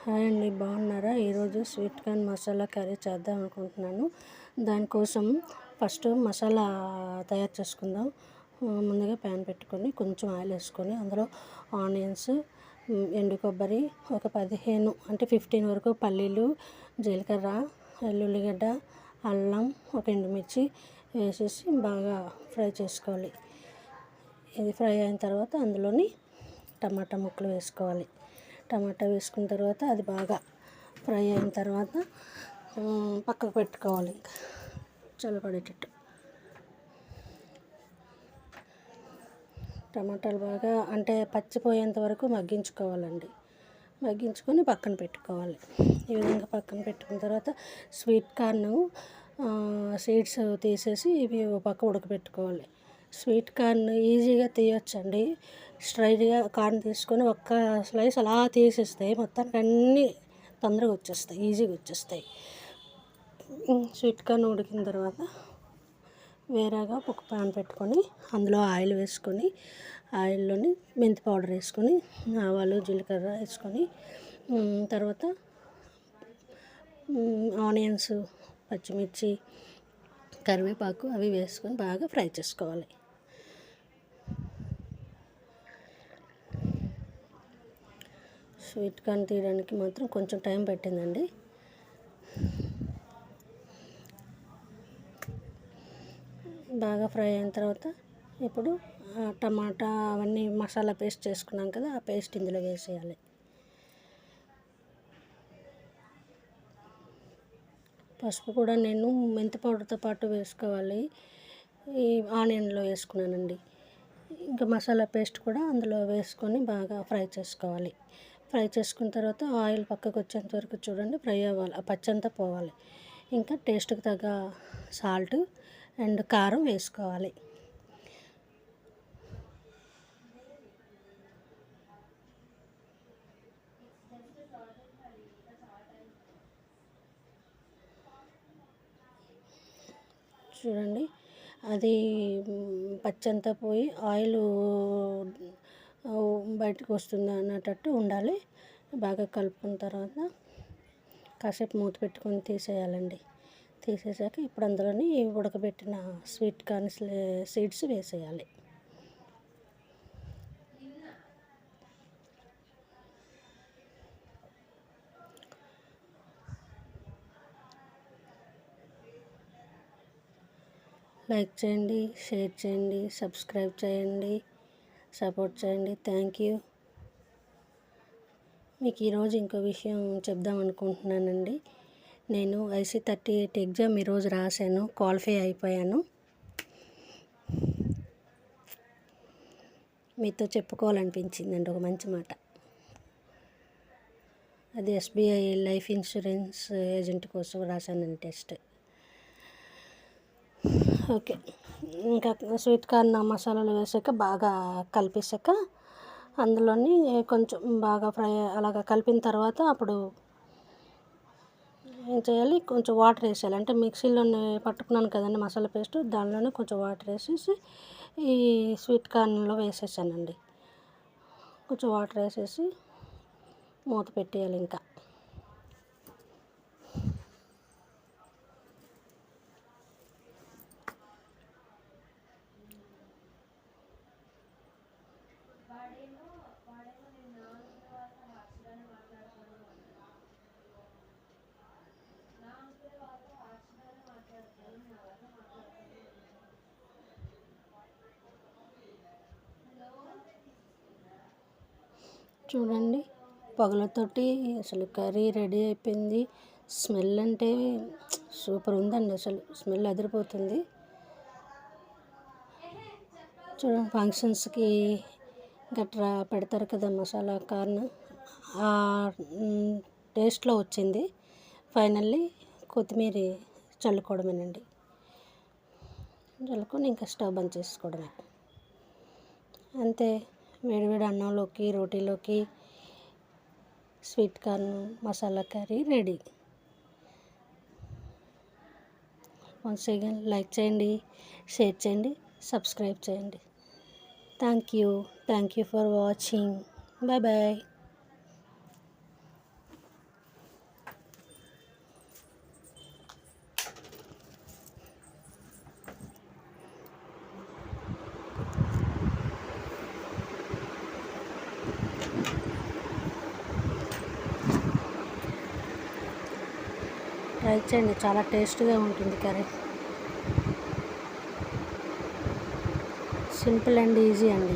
Hi అండి, బాగున్నారా? ఈరోజు స్వీట్ కార్న్ మసాలా కర్రీ చేద్దాం అనుకుంటున్నాను. దానికోసం ఫస్ట్ మసాలా తయారు చేసుకుందాం. ముందుగా ప్యాన్ పెట్టుకొని కొంచెం ఆయిల్ వేసుకొని అందులో ఆనియన్స్, ఎండు కొబ్బరి, ఒక 15 వరకు పల్లీలు, జీలకర్ర, ఉల్లిగడ్డ, అల్లం, ఒక ఎండుమిర్చి వేసేసి బాగా ఫ్రై చేసుకోవాలి. ఇది ఫ్రై అయిన తర్వాత అందులోని టమాటా ముక్కలు వేసుకోవాలి. టమాటా వేసుకున్న తర్వాత అది బాగా ఫ్రై అయిన తర్వాత పక్కకు పెట్టుకోవాలి. ఇంకా చల్లబడేటట్టు టమాటాలు బాగా పచ్చిపోయేంత వరకు మగ్గించుకోవాలండి. మగ్గించుకొని పక్కన పెట్టుకోవాలి. ఈ విధంగా పక్కన పెట్టుకున్న తర్వాత స్వీట్ కార్న్ సీడ్స్ తీసేసి ఇవి పక్క ఉడకబెట్టుకోవాలి. స్వీట్ కార్న్ ఈజీగా తీయొచ్చండి. స్ట్రైట్గా కార్న్ తీసుకొని ఒక్క స్లైస్ అలా తీసేస్తే మొత్తానికి అన్నీ తొందరగా వచ్చేస్తాయి, ఈజీగా వచ్చేస్తాయి. స్వీట్ కార్న్ ఉడికిన తర్వాత వేరేగా ఒక ప్యాన్ పెట్టుకొని అందులో ఆయిల్ వేసుకొని ఆయిల్లోని మెంతి పౌడర్ వేసుకొని ఆవాలు, జీలకర్ర వేసుకొని తర్వాత ఆనియన్స్, పచ్చిమిర్చి, కరివేపాకు అవి వేసుకొని బాగా ఫ్రై చేసుకోవాలి. స్వీట్ కార్న్ తీయడానికి మాత్రం కొంచెం టైం పట్టిందండి. బాగా ఫ్రై అయిన తర్వాత ఇప్పుడు టమాటా అవన్నీ మసాలా పేస్ట్ చేసుకున్నాం కదా, ఆ పేస్ట్ ఇందులో వేసేయాలి. పసుపు కూడా నేను మెంతి పౌడర్తో పాటు వేసుకోవాలి. ఈ ఆనియన్లో వేసుకున్నానండి. ఇంకా మసాలా పేస్ట్ కూడా అందులో వేసుకొని బాగా ఫ్రై చేసుకోవాలి. ఫ్రై చేసుకున్న తర్వాత ఆయిల్ పక్కకు వచ్చేంత వరకు చూడండి, ఫ్రై అవ్వాలి, ఆ పచ్చంతా పోవాలి. ఇంకా టేస్ట్కి తగ్గ సాల్ట్ అండ్ కారం వేసుకోవాలి. చూడండి, అది పచ్చంతా పోయి ఆయిల్ బయటకు వస్తుంది అన్నట్టు ఉండాలి. బాగా కలుపుకున్న తర్వాత కాసేపు మూత పెట్టుకొని తీసేయాలండి. తీసేసాక ఇప్పుడు అందులోని ఉడకబెట్టిన స్వీట్ కార్న్ సీడ్స్ వేసేయాలి. లైక్ చేయండి, షేర్ చేయండి, సబ్స్క్రైబ్ చేయండి, సపోర్ట్ చేయండి. Thank you. మీకు ఈరోజు ఇంకో విషయం చెప్దాం అనుకుంటున్నానండి. నేను IC38 ఎగ్జామ్ ఈరోజు రాశాను, క్వాలిఫై అయిపోయాను. మీతో చెప్పుకోవాలనిపించిందండి ఒక మంచి మాట. అది SBI లైఫ్ ఇన్సూరెన్స్ ఏజెంట్ కోసం రాశానండి టెస్ట్. ఓకే, ఇంకా స్వీట్ కార్న్ మసాలాలు వేసాక బాగా కలిపేసాక అందులోని కొంచెం బాగా ఫ్రై అలాగా కలిపిన తర్వాత అప్పుడు ఏం చేయాలి, కొంచెం వాటర్ వేసేయాలి. అంటే మిక్సీలోనే పట్టుకున్నాను కదండి మసాలా పేస్ట్, దానిలోనే కొంచెం వాటర్ వేసేసి ఈ స్వీట్ కార్న్లో వేసేసానండి. కొంచెం వాటర్ వేసేసి మూత పెట్టేయాలి. ఇంకా చూడండి, పొగలతోటి అసలు కర్రీ రెడీ అయిపోయింది. స్మెల్ అంటే సూపర్ ఉందండి, అసలు స్మెల్ అదిరిపోతుంది. చూడండి, ఫంక్షన్స్కి గట్రా పెడతారు కదా మసాలా కార్న్, ఆ టేస్ట్లో వచ్చింది. ఫైనల్లీ కొత్తిమీర చల్లుకోవడమేనండి. చల్లుకొని ఇంకా స్టవ్ బంద్ చేసుకోవడమే, అంతే. వేడివేడి అన్నంలోకి, రోటీలోకి sweet corn masala curry ready. Once again like చేయండి, షేర్ చేయండి, సబ్స్క్రైబ్ చేయండి. Thank you for watching. Bye bye. Try చేయండి, చాలా టేస్ట్గా ఉంటుంది కర్రీ. సింపుల్ అండ్ ఈజీ అండి.